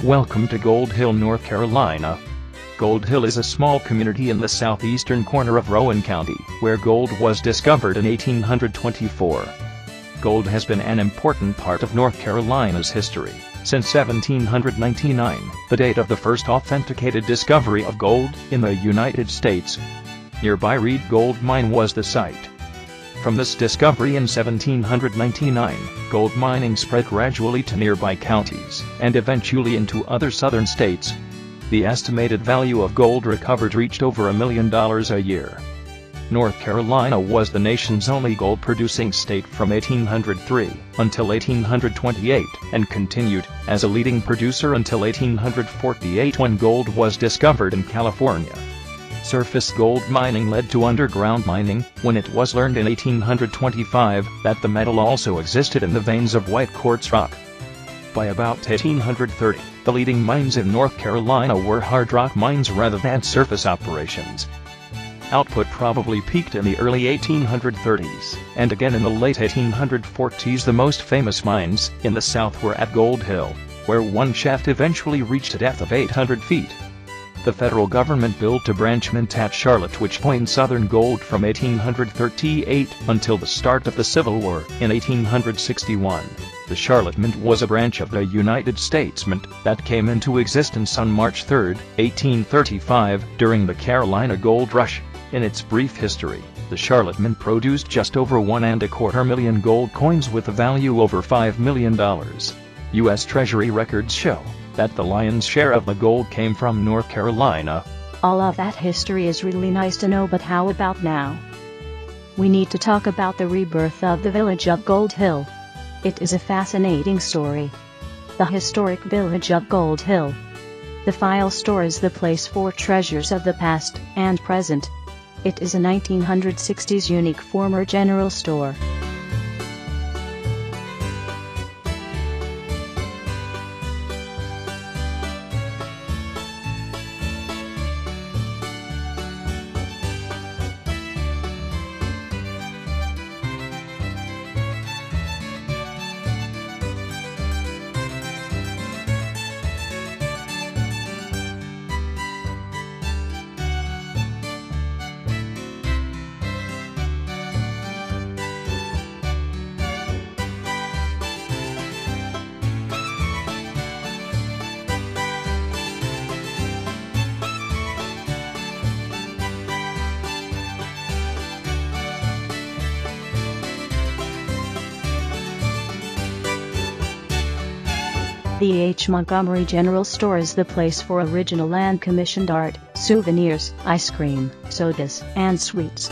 Welcome to Gold Hill, North Carolina. Gold Hill is a small community in the southeastern corner of Rowan County, where gold was discovered in 1824. Gold has been an important part of North Carolina's history since 1799, the date of the first authenticated discovery of gold in the United States. Nearby Reed Gold Mine was the site. From this discovery in 1799, gold mining spread gradually to nearby counties, and eventually into other southern states. The estimated value of gold recovered reached over $1 million a year. North Carolina was the nation's only gold-producing state from 1803 until 1828, and continued as a leading producer until 1848, when gold was discovered in California. Surface gold mining led to underground mining, when it was learned in 1825 that the metal also existed in the veins of white quartz rock. By about 1830, the leading mines in North Carolina were hard rock mines rather than surface operations. Output probably peaked in the early 1830s, and again in the late 1840s. The most famous mines in the South were at Gold Hill, where one shaft eventually reached a depth of 800 feet. The federal government built a branch mint at Charlotte, which mined southern gold from 1838 until the start of the Civil War in 1861. The Charlotte Mint was a branch of the United States Mint that came into existence on March 3, 1835, during the Carolina Gold Rush. In its brief history, the Charlotte Mint produced just over 1.25 million gold coins with a value over $5 million. U.S. Treasury records show that the lion's share of the gold came from North Carolina. All of that history is really nice to know, but how about now? We need to talk about the rebirth of the village of Gold Hill. It is a fascinating story. The historic village of Gold Hill. The file store is the place for treasures of the past and present. It is a 1960s unique former general store. The H. Montgomery General Store is the place for original and commissioned art, souvenirs, ice cream, sodas, and sweets.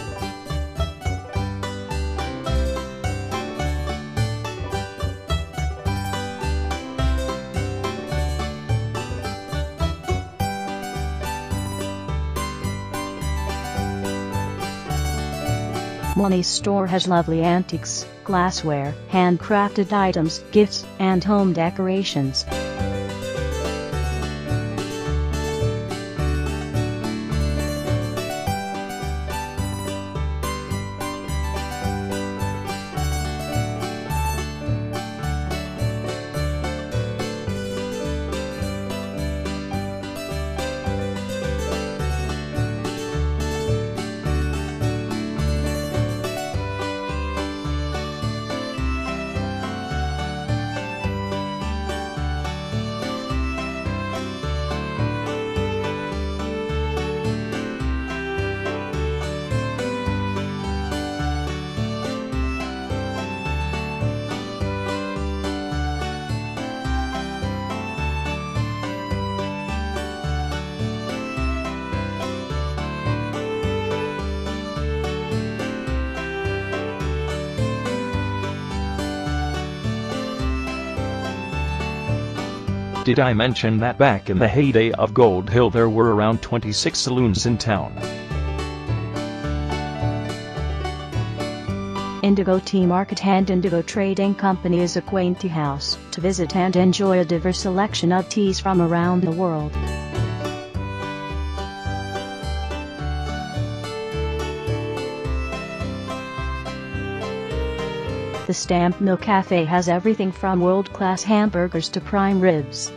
Money's store has lovely antiques, glassware, handcrafted items, gifts, and home decorations. Did I mention that back in the heyday of Gold Hill there were around 26 saloons in town? Indigo Tea Market and Indigo Trading Company is a quaint tea house to visit and enjoy a diverse selection of teas from around the world. The Stamp Mill Cafe has everything from world-class hamburgers to prime ribs.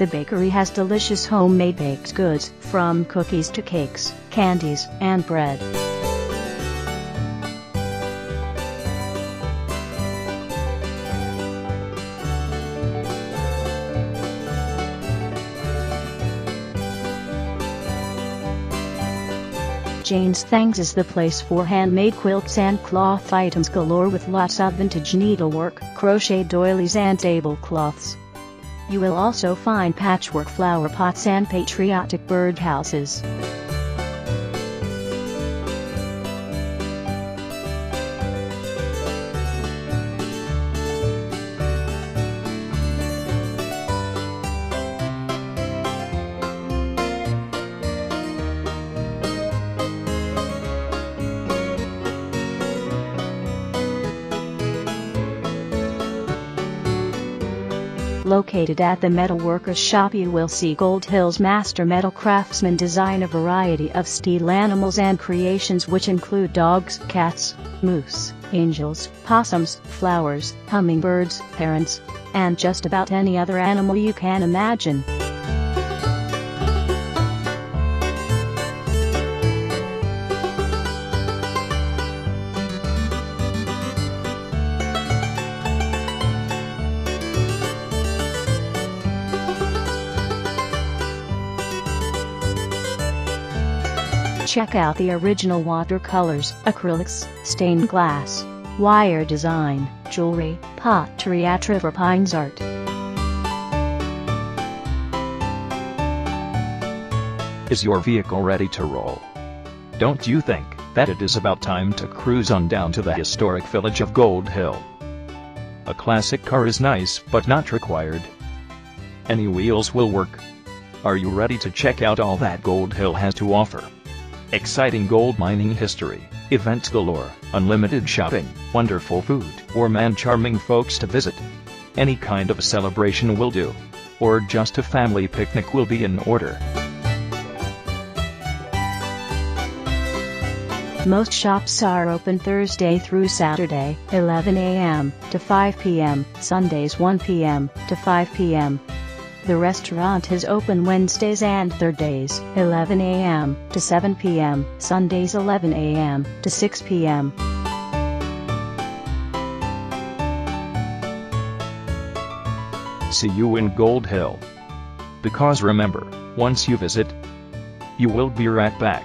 The bakery has delicious homemade baked goods, from cookies to cakes, candies, and bread. Jane's Thangs is the place for handmade quilts and cloth items galore, with lots of vintage needlework, crochet doilies and tablecloths. You will also find patchwork flower pots and patriotic birdhouses. Located at the Metalworkers Shop, you will see Gold Hill's master metal craftsmen design a variety of steel animals and creations, which include dogs, cats, moose, angels, possums, flowers, hummingbirds, herons, and just about any other animal you can imagine. Check out the original watercolors, acrylics, stained glass, wire design, jewelry, pottery at River Pines Art. Is your vehicle ready to roll? Don't you think that it is about time to cruise on down to the historic village of Gold Hill? A classic car is nice but not required. Any wheels will work. Are you ready to check out all that Gold Hill has to offer? Exciting gold mining history, events galore, unlimited shopping, wonderful food, or charming folks to visit. Any kind of a celebration will do. Or just a family picnic will be in order. Most shops are open Thursday through Saturday, 11 a.m. to 5 p.m., Sundays 1 p.m. to 5 p.m. The restaurant is open Wednesdays and Thursdays, 11 a.m. to 7 p.m., Sundays 11 a.m. to 6 p.m. See you in Gold Hill. Because remember, once you visit, you will be right back.